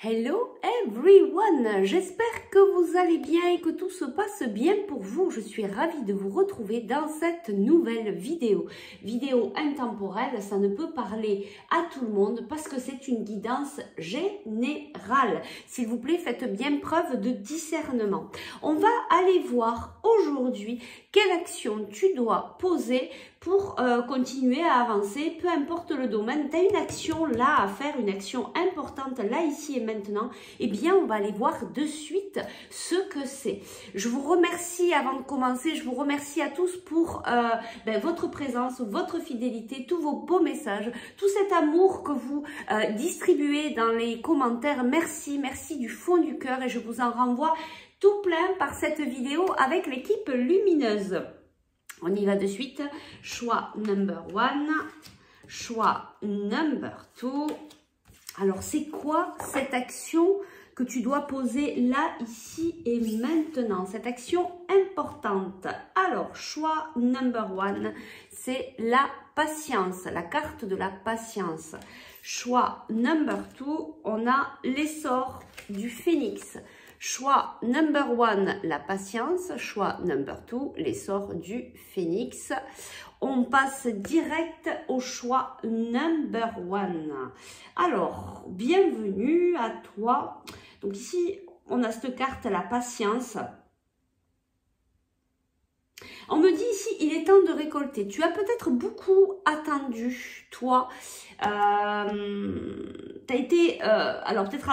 Hello everyone, j'espère que vous allez bien et que tout se passe bien pour vous. Je suis ravie de vous retrouver dans cette nouvelle vidéo. Vidéo intemporelle, ça ne peut parler à tout le monde parce que c'est une guidance générale. S'il vous plaît, faites bien preuve de discernement. On va aller voir aujourd'hui quelle action tu dois poser pour continuer à avancer, peu importe le domaine. Tu as une action là à faire, une action importante là, ici et maintenant. Eh bien, on va aller voir de suite ce que c'est. Je vous remercie avant de commencer, je vous remercie à tous pour votre présence, votre fidélité, tous vos beaux messages, tout cet amour que vous distribuez dans les commentaires. Merci, merci du fond du cœur et je vous en renvoie tout plein par cette vidéo avec l'équipe lumineuse. On y va de suite. Choix number 1, choix number 2. Alors, c'est quoi cette action que tu dois poser là, ici et maintenant? Cette action importante. Alors, choix number 1, c'est la patience, la carte de la patience. Choix number 2, on a l'essor du phénix. Choix number 1, la patience. Choix number 2, l'essor du phénix. On passe direct au choix number 1. Alors, bienvenue à toi. Donc ici, on a cette carte, la patience. On me dit ici, il est temps de récolter. Tu as peut-être beaucoup attendu, toi. Tu as été, alors peut-être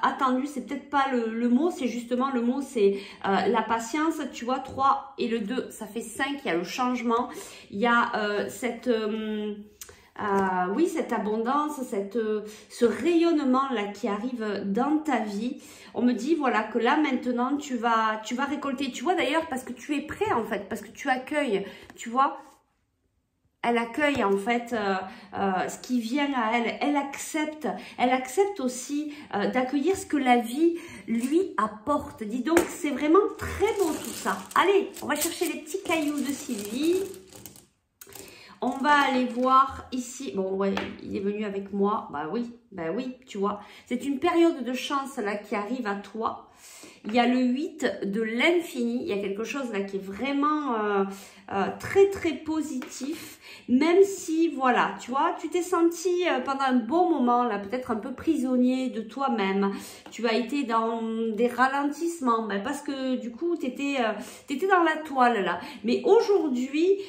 attendu, c'est peut-être pas le mot, c'est justement le mot, c'est la patience. Tu vois, 3 et le 2, ça fait 5, il y a le changement. Il y a cette abondance, ce rayonnement là qui arrive dans ta vie. On me dit voilà que là maintenant tu vas récolter. Tu vois d'ailleurs parce que tu es prêt en fait, parce que tu accueilles, tu vois. Elle accueille en fait ce qui vient à elle. Elle accepte aussi d'accueillir ce que la vie lui apporte. Dis donc, c'est vraiment très beau tout ça. Allez, on va chercher les petits cailloux de Sylvie. On va aller voir ici. Bon, ouais, il est venu avec moi. Bah oui, tu vois. C'est une période de chance là qui arrive à toi. Il y a le 8 de l'infini. Il y a quelque chose là qui est vraiment très, très positif. Même si, voilà, tu vois, tu t'es senti pendant un bon moment là, peut-être un peu prisonnier de toi-même. Tu as été dans des ralentissements parce que du coup, tu étais dans la toile là. Mais aujourd'hui,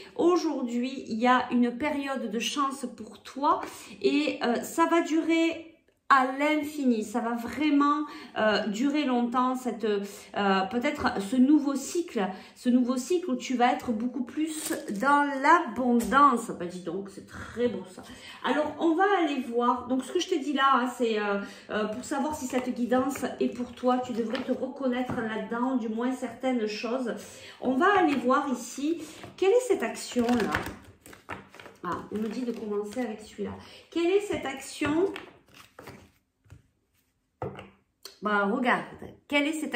il y a une période de chance pour toi et ça va durer à l'infini, ça va vraiment durer longtemps, peut-être ce nouveau cycle où tu vas être beaucoup plus dans l'abondance. Bah dis donc, c'est très beau ça. Alors, on va aller voir, donc ce que je te dis là, hein, c'est pour savoir si cette guidance est pour toi, tu devrais te reconnaître là-dedans, du moins certaines choses. On va aller voir ici, quelle est cette action là? Ah, on me dit de commencer avec celui-là. Quelle est cette action? Bah, regarde,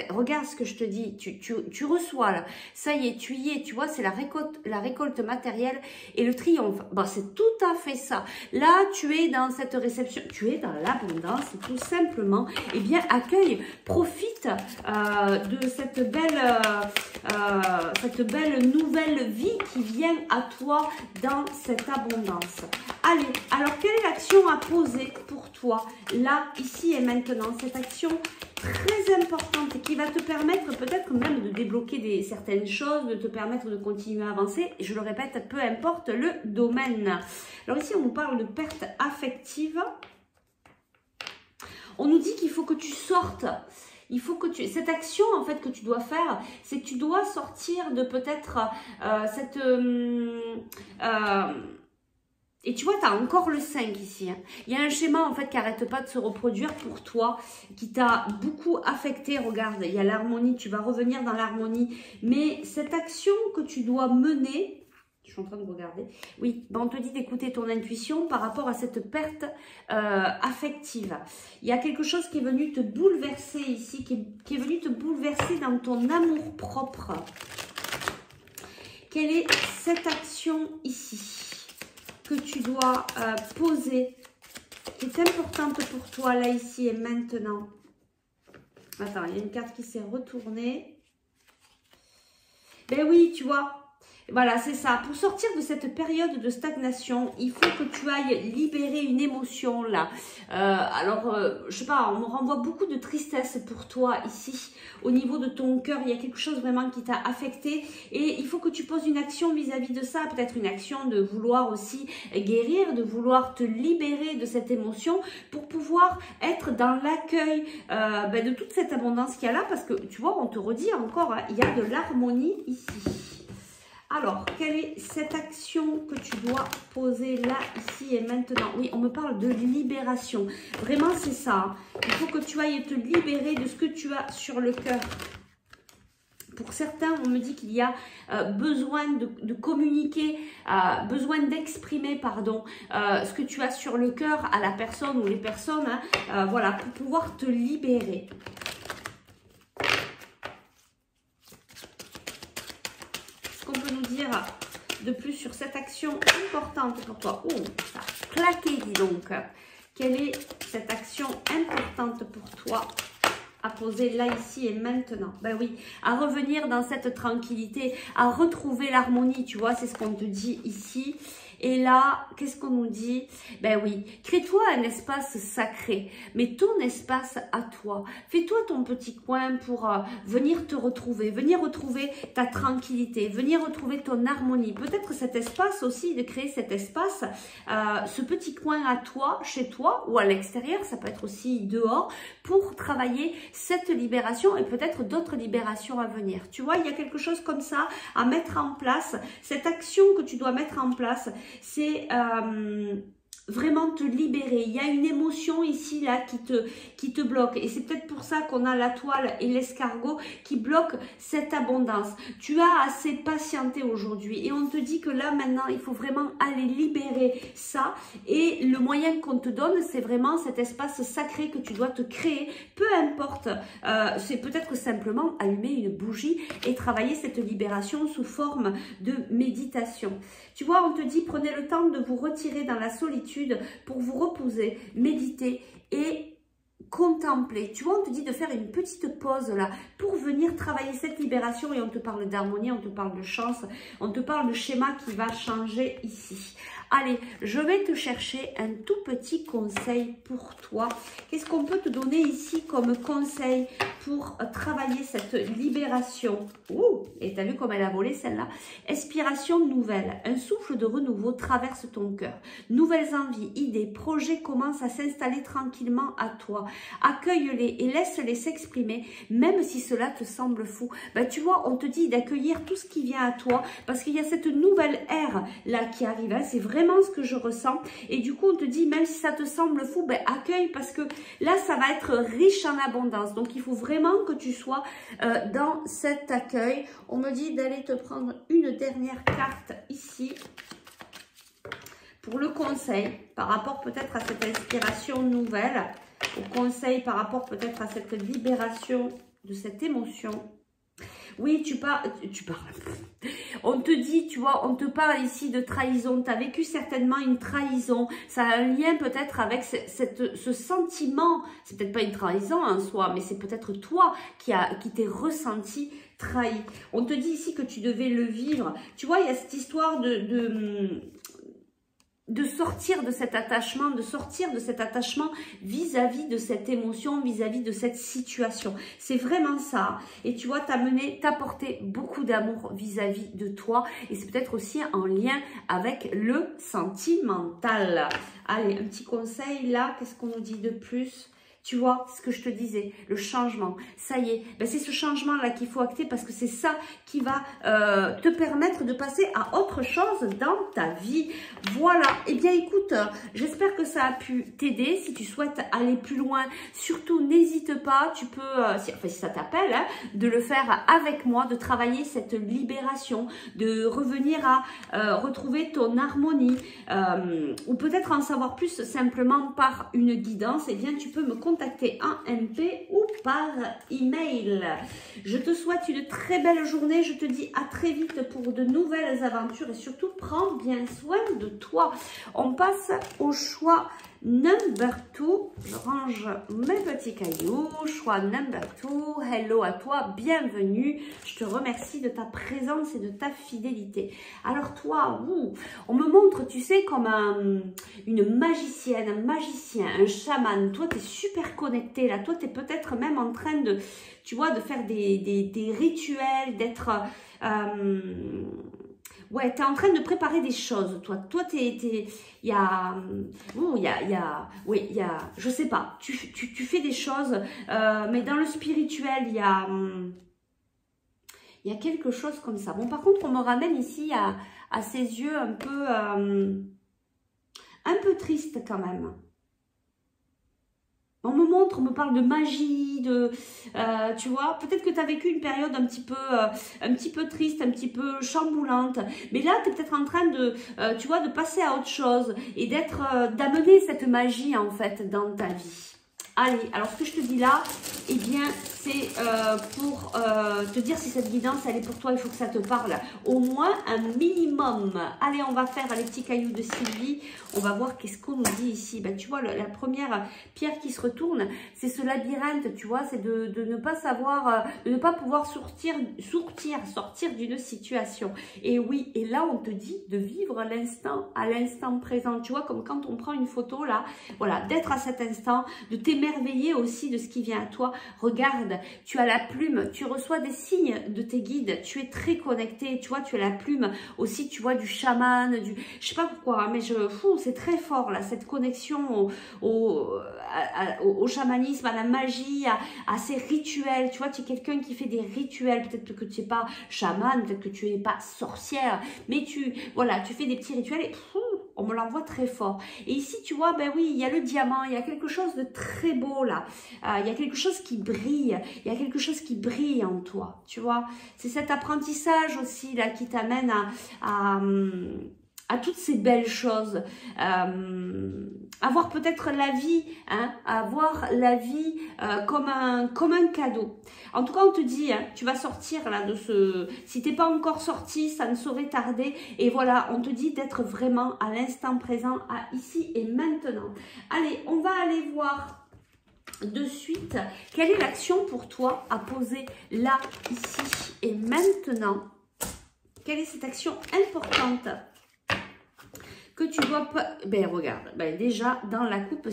regarde ce que je te dis, tu reçois là, ça y est, tu y es, tu vois, c'est la récolte matérielle et le triomphe. Bah, c'est tout à fait ça. Là, tu es dans cette réception, tu es dans l'abondance, tout simplement. Eh bien, accueille, profite de cette belle nouvelle vie qui vient à toi dans cette abondance. Allez, alors quelle est l'action à poser pour toi, là, ici et maintenant? Cette action très importante et qui va te permettre peut-être même de débloquer certaines choses, de te permettre de continuer à avancer. Et je le répète, peu importe le domaine. Alors ici, on nous parle de perte affective. On nous dit qu'il faut que tu sortes. Il faut que cette action en fait que tu dois faire, c'est que tu dois sortir de peut-être et tu vois, tu as encore le 5 ici. Hein. Il y a un schéma en fait qui n'arrête pas de se reproduire pour toi, qui t'a beaucoup affecté. Regarde, il y a l'harmonie, tu vas revenir dans l'harmonie. Mais cette action que tu dois mener, je suis en train de regarder, oui, ben on te dit d'écouter ton intuition par rapport à cette perte affective. Il y a quelque chose qui est venu te bouleverser ici, qui est venu te bouleverser dans ton amour propre. Quelle est cette action ici que tu dois poser qui est importante pour toi là, ici et maintenant. Attends, il y a une carte qui s'est retournée. Ben oui, tu vois. Voilà, c'est ça. Pour sortir de cette période de stagnation, il faut que tu ailles libérer une émotion là. Je sais pas, on me renvoie beaucoup de tristesse pour toi ici. Au niveau de ton cœur, il y a quelque chose vraiment qui t'a affecté. Et il faut que tu poses une action vis-à-vis de ça. Peut-être une action de vouloir aussi guérir, de vouloir te libérer de cette émotion pour pouvoir être dans l'accueil de toute cette abondance qu'il y a là. Parce que, tu vois, on te redit encore, hein, il y a de l'harmonie ici. Alors, quelle est cette action que tu dois poser là, ici et maintenant? Oui, on me parle de libération. Vraiment, c'est ça. Il faut que tu ailles te libérer de ce que tu as sur le cœur. Pour certains, on me dit qu'il y a besoin de communiquer, besoin d'exprimer, pardon, ce que tu as sur le cœur à la personne ou les personnes, hein, voilà, pour pouvoir te libérer. De plus sur cette action importante pour toi. Oh, ça a claqué, dis donc. Quelle est cette action importante pour toi à poser là, ici et maintenant? Ben oui, à revenir dans cette tranquillité, à retrouver l'harmonie, tu vois, c'est ce qu'on te dit ici. Et là, qu'est-ce qu'on nous dit? Ben oui, crée-toi un espace sacré, mais ton espace à toi. Fais-toi ton petit coin pour venir te retrouver, venir retrouver ta tranquillité, venir retrouver ton harmonie. Peut-être cet espace aussi, de créer cet espace, ce petit coin à toi, chez toi ou à l'extérieur, ça peut être aussi dehors, pour travailler cette libération et peut-être d'autres libérations à venir. Tu vois, il y a quelque chose comme ça à mettre en place, cette action que tu dois mettre en place, c'est vraiment te libérer. Il y a une émotion ici là qui te bloque et c'est peut-être pour ça qu'on a la toile et l'escargot qui bloquent cette abondance. Tu as assez patienté aujourd'hui et on te dit que là maintenant il faut vraiment aller libérer ça et le moyen qu'on te donne c'est vraiment cet espace sacré que tu dois te créer, peu importe, c'est peut-être simplement allumer une bougie et travailler cette libération sous forme de méditation. Tu vois, on te dit prenez le temps de vous retirer dans la solitude pour vous reposer, méditer et contempler. Tu vois, on te dit de faire une petite pause là pour venir travailler cette libération et on te parle d'harmonie, on te parle de chance, on te parle de schéma qui va changer ici. Allez, je vais te chercher un tout petit conseil pour toi. Qu'est-ce qu'on peut te donner ici comme conseil pour travailler cette libération? Ouh, et t'as vu comme elle a volé celle-là? Inspiration nouvelle, un souffle de renouveau traverse ton cœur. Nouvelles envies, idées, projets commencent à s'installer tranquillement à toi. Accueille-les et laisse-les s'exprimer, même si cela te semble fou. Ben, tu vois, on te dit d'accueillir tout ce qui vient à toi parce qu'il y a cette nouvelle ère là qui arrive. Hein, c'est vraiment ce que je ressens. Et du coup, on te dit, même si ça te semble fou, ben, accueille parce que là, ça va être riche en abondance. Donc, il faut vraiment que tu sois dans cet accueil. On me dit d'aller te prendre une dernière carte ici pour le conseil par rapport peut-être à cette inspiration nouvelle, au conseil par rapport peut-être à cette libération de cette émotion. Oui, tu parles. On te dit, tu vois, on te parle ici de trahison. Tu as vécu certainement une trahison. Ça a un lien peut-être avec ce sentiment. C'est peut-être pas une trahison en soi, mais c'est peut-être toi qui t'es ressenti trahi. On te dit ici que tu devais le vivre. Tu vois, il y a cette histoire de sortir de cet attachement, vis-à-vis de cette émotion, vis-à-vis de cette situation. C'est vraiment ça. Et tu vois, t'apporter beaucoup d'amour vis-à-vis de toi. Et c'est peut-être aussi en lien avec le sentimental. Allez, un petit conseil là. Qu'est-ce qu'on nous dit de plus ? Tu vois, ce que je te disais, le changement, ça y est, ben c'est ce changement-là qu'il faut acter parce que c'est ça qui va te permettre de passer à autre chose dans ta vie. Voilà, et bien écoute, j'espère que ça a pu t'aider. Si tu souhaites aller plus loin, surtout n'hésite pas, tu peux, si ça t'appelle, hein, de le faire avec moi, de travailler cette libération, de revenir à retrouver ton harmonie ou peut-être en savoir plus simplement par une guidance. Et bien tu peux me contacter en MP ou par email. Je te souhaite une très belle journée. Je te dis à très vite pour de nouvelles aventures et surtout prends bien soin de toi. On passe au choix number 2. Je range mes petits cailloux. Choix number 2. Hello à toi, bienvenue. Je te remercie de ta présence et de ta fidélité. Alors toi, on me montre, tu sais, comme une magicienne, un magicien, un chaman. Toi, tu es super connecté là. Toi, tu es peut-être même en train de, tu vois, de faire des rituels, d'être... ouais, tu es en train de préparer des choses, toi. Toi, je sais pas, tu fais des choses, mais dans le spirituel, il y a quelque chose comme ça. Bon, par contre, on me ramène ici à ses yeux un peu triste quand même. On me montre, on me parle de magie, tu vois, peut-être que tu as vécu une période un petit peu triste, un petit peu chamboulante. Mais là, tu es peut-être en train de, tu vois, de passer à autre chose et d'amener cette magie, en fait, dans ta vie. Allez, alors ce que je te dis là, eh bien, c'est pour te dire si cette guidance, elle est pour toi, il faut que ça te parle au moins un minimum. Allez, on va faire les petits cailloux de Sylvie. On va voir qu'est-ce qu'on nous dit ici. Ben, tu vois, la première pierre qui se retourne, c'est ce labyrinthe, tu vois, c'est de ne pas savoir, de ne pas pouvoir sortir d'une situation. Et oui, et là, on te dit de vivre l'instant à l'instant présent. Tu vois, comme quand on prend une photo, là, voilà, d'être à cet instant, de t'émerveiller aussi de ce qui vient à toi. Regarde, tu as la plume, tu reçois des signes de tes guides, tu es très connecté, tu vois, tu as la plume aussi, tu vois, du chaman, je sais pas pourquoi, hein, mais c'est très fort là, cette connexion au chamanisme, à la magie, à ces rituels, tu vois, tu es quelqu'un qui fait des rituels, peut-être que tu n'es pas chaman, peut-être que tu n'es pas sorcière, mais tu fais des petits rituels et on me l'envoie très fort. Et ici, tu vois, ben oui, il y a le diamant, il y a quelque chose de très beau là. Il y a quelque chose qui brille, il y a quelque chose qui brille en toi, tu vois. C'est cet apprentissage aussi là qui t'amène à toutes ces belles choses. Avoir peut-être la vie, hein, avoir la vie comme un cadeau. En tout cas, on te dit, hein, tu vas sortir là de ce... Si t'es pas encore sorti, ça ne saurait tarder. Et voilà, on te dit d'être vraiment à l'instant présent, à ici et maintenant. Allez, on va aller voir de suite quelle est l'action pour toi à poser là, ici et maintenant. Quelle est cette action importante que tu dois pas... Ben regarde, ben déjà dans la coupe,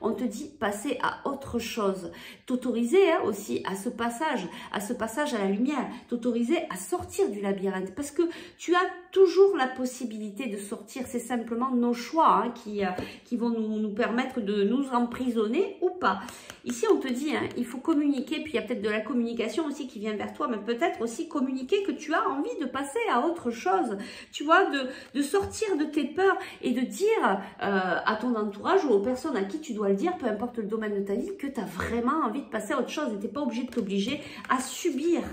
on te dit passer à autre chose. T'autoriser hein, aussi à ce passage à la lumière, t'autoriser à sortir du labyrinthe parce que tu as toujours la possibilité de sortir. C'est simplement nos choix hein, qui vont nous permettre de nous emprisonner ou pas. Ici, on te dit, hein, il faut communiquer, puis il y a peut-être de la communication aussi qui vient vers toi, mais peut-être aussi communiquer que tu as envie de passer à autre chose. Tu vois, de sortir de tes peurs et de dire à ton entourage ou aux personnes à qui tu dois le dire, peu importe le domaine de ta vie, que tu as vraiment envie de passer à autre chose et tu n'es pas obligé de t'obliger à subir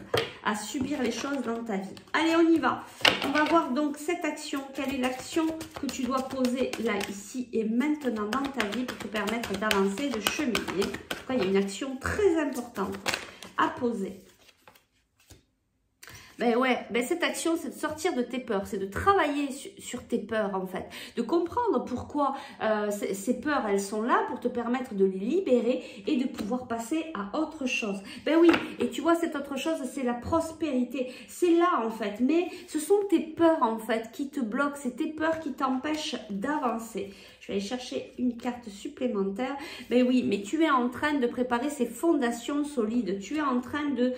les choses dans ta vie. Allez, on y va. On va voir donc cette action. Quelle est l'action que tu dois poser là, ici et maintenant dans ta vie pour te permettre d'avancer, de cheminer. En tout cas, il y a une action très importante à poser. Ben ouais, ben cette action, c'est de sortir de tes peurs, c'est de travailler sur tes peurs en fait, de comprendre pourquoi ces peurs, elles sont là pour te permettre de les libérer et de pouvoir passer à autre chose. Ben oui, et tu vois, cette autre chose, c'est la prospérité, c'est là en fait, mais ce sont tes peurs en fait qui te bloquent, c'est tes peurs qui t'empêchent d'avancer. Je vais aller chercher une carte supplémentaire. Ben oui, mais tu es en train de préparer ces fondations solides. Tu es en train de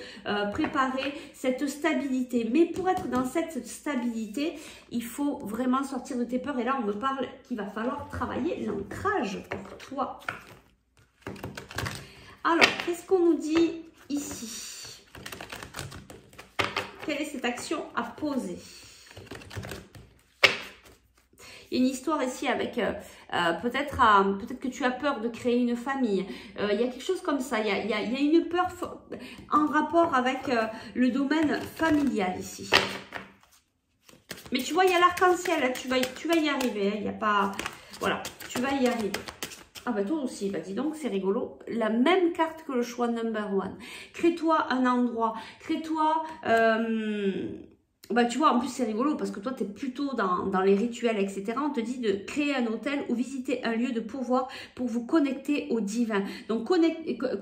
préparer cette stabilité. Mais pour être dans cette stabilité, il faut vraiment sortir de tes peurs. Et là, on me parle qu'il va falloir travailler l'ancrage pour toi. Alors, qu'est-ce qu'on nous dit ici? Quelle est cette action à poser? Il y a une histoire ici avec peut-être que tu as peur de créer une famille. Il y a quelque chose comme ça. Il y a une peur en rapport avec le domaine familial ici. Mais tu vois, il y a l'arc-en-ciel. Tu vas y arriver. Hein. Il y a pas... Voilà, tu vas y arriver. Ah bah toi aussi, bah dis donc, c'est rigolo. La même carte que le choix number one. Crée-toi un endroit, crée-toi... bah tu vois, en plus c'est rigolo parce que toi tu es plutôt dans les rituels, etc. On te dit de créer un hôtel ou visiter un lieu de pouvoir pour vous connecter au divin. Donc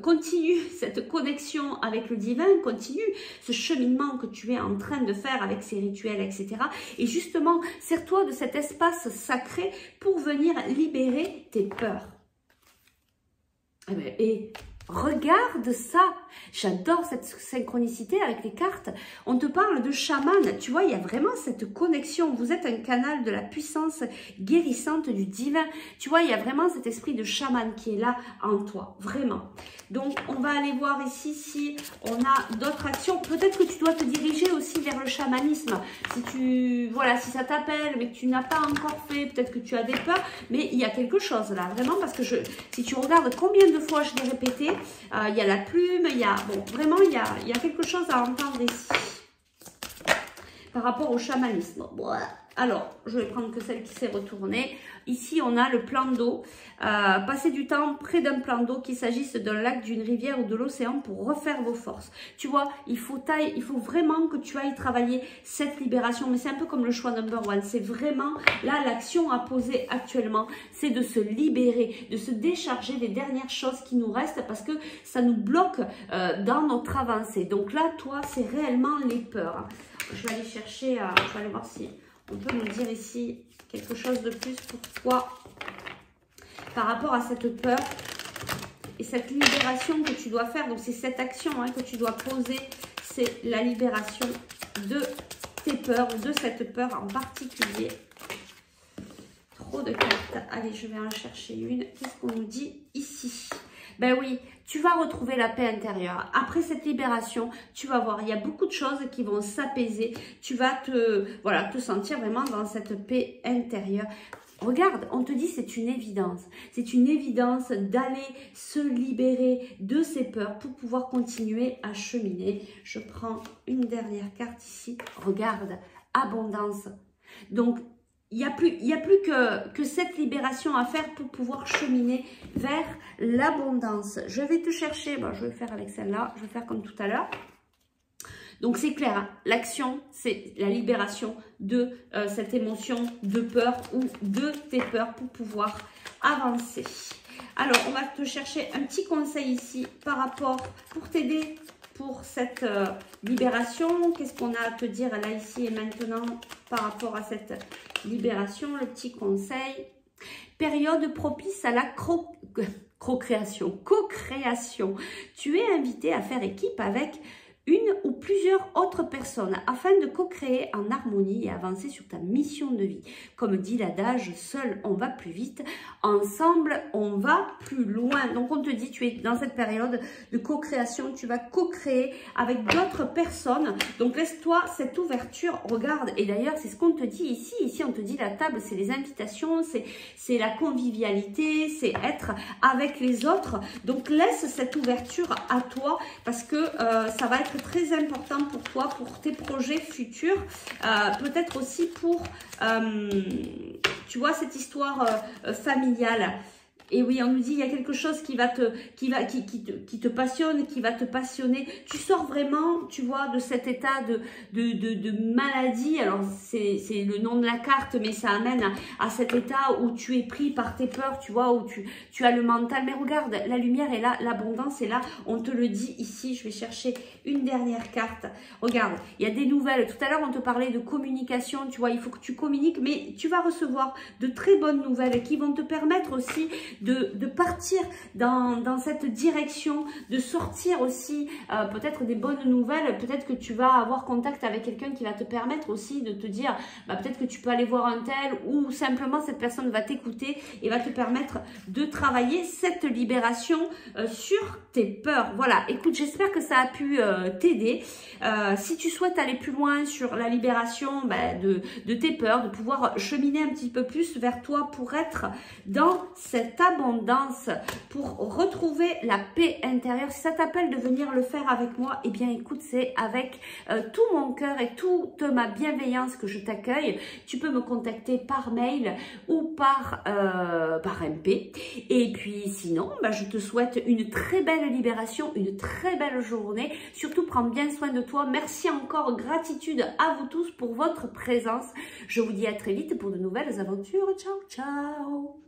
continue cette connexion avec le divin, continue ce cheminement que tu es en train de faire avec ces rituels, etc. Et justement, sers-toi de cet espace sacré pour venir libérer tes peurs. Et regarde ça, j'adore cette synchronicité avec les cartes. On te parle de chaman, tu vois, il y a vraiment cette connexion. Vous êtes un canal de la puissance guérissante du divin. Tu vois, il y a vraiment cet esprit de chaman qui est là en toi, vraiment. Donc, on va aller voir ici si on a d'autres actions. Peut-être que tu dois te diriger aussi vers le chamanisme. Si si ça t'appelle, mais que tu n'as pas encore fait, peut-être que tu as des peurs, mais il y a quelque chose là, vraiment, parce que si tu regardes combien de fois je l'ai répété, il y a la plume, il y a, bon, vraiment, il y a quelque chose à entendre ici par rapport au chamanisme. Bon, alors, je vais prendre que celle qui s'est retournée. Ici, on a le plan d'eau. Passez du temps près d'un plan d'eau, qu'il s'agisse d'un lac, d'une rivière ou de l'océan, pour refaire vos forces. Tu vois, il faut vraiment que tu ailles travailler cette libération. Mais c'est un peu comme le choix number one. C'est vraiment, là, l'action à poser actuellement, c'est de se libérer, de se décharger des dernières choses qui nous restent parce que ça nous bloque dans notre avancée. Donc là, toi, c'est réellement les peurs. Je vais aller chercher, je vais aller voir si on peut nous dire ici quelque chose de plus pour toi par rapport à cette peur et cette libération que tu dois faire. Donc, c'est cette action que tu dois poser, c'est la libération de tes peurs, de cette peur en particulier. Trop de cartes. Allez, je vais en chercher une. Qu'est-ce qu'on nous dit ici? Ben oui, tu vas retrouver la paix intérieure. Après cette libération, tu vas voir, il y a beaucoup de choses qui vont s'apaiser. Tu vas te sentir vraiment dans cette paix intérieure. Regarde, on te dit c'est une évidence. C'est une évidence d'aller se libérer de ces peurs pour pouvoir continuer à cheminer. Je prends une dernière carte ici. Regarde, abondance. Donc, il n'y a plus que cette libération à faire pour pouvoir cheminer vers l'abondance. Je vais te chercher, bon, je vais le faire avec celle-là, je vais faire comme tout à l'heure. Donc c'est clair, hein, l'action, c'est la libération de cette émotion de peur ou de tes peurs pour pouvoir avancer. Alors, on va te chercher un petit conseil ici par rapport, pour t'aider pour cette libération. Qu'est-ce qu'on a à te dire là, ici et maintenant par rapport à cette libération? Le petit conseil. Période propice à la co-création. Tu es invité à faire équipe avec une ou plusieurs autres personnes afin de co-créer en harmonie et avancer sur ta mission de vie. Comme dit l'adage, seul on va plus vite, ensemble on va plus loin. Donc on te dit, tu es dans cette période de co-création, tu vas co-créer avec d'autres personnes. Donc laisse-toi cette ouverture, regarde, et d'ailleurs c'est ce qu'on te dit ici. Ici on te dit la table, c'est les invitations, c'est la convivialité, c'est être avec les autres. Donc laisse cette ouverture à toi parce que ça va être très important pour toi, pour tes projets futurs, peut-être aussi pour, tu vois, cette histoire familiale. Et oui, on nous dit, il y a quelque chose qui te passionne, qui va te passionner. Tu sors vraiment, tu vois, de cet état de maladie. Alors, c'est le nom de la carte, mais ça amène à cet état où tu es pris par tes peurs, tu vois, où tu as le mental. Mais regarde, la lumière est là, l'abondance est là. On te le dit ici. Je vais chercher une dernière carte. Regarde, il y a des nouvelles. Tout à l'heure, on te parlait de communication. Tu vois, il faut que tu communiques, mais tu vas recevoir de très bonnes nouvelles qui vont te permettre aussi de partir dans cette direction, de sortir aussi peut-être des bonnes nouvelles. Peut-être que tu vas avoir contact avec quelqu'un qui va te permettre aussi de te dire, peut-être que tu peux aller voir un tel, ou simplement cette personne va t'écouter et va te permettre de travailler cette libération sur tes peurs. Voilà, écoute, j'espère que ça a pu t'aider. Si tu souhaites aller plus loin sur la libération de tes peurs, de pouvoir cheminer un petit peu plus vers toi pour être dans cette abondance, pour retrouver la paix intérieure. Si ça t'appelle de venir le faire avec moi, eh bien écoute, c'est avec tout mon cœur et toute ma bienveillance que je t'accueille. Tu peux me contacter par mail ou par MP. Et puis sinon, je te souhaite une très belle libération, une très belle journée. Surtout, prends bien soin de toi. Merci encore, gratitude à vous tous pour votre présence. Je vous dis à très vite pour de nouvelles aventures. Ciao, ciao!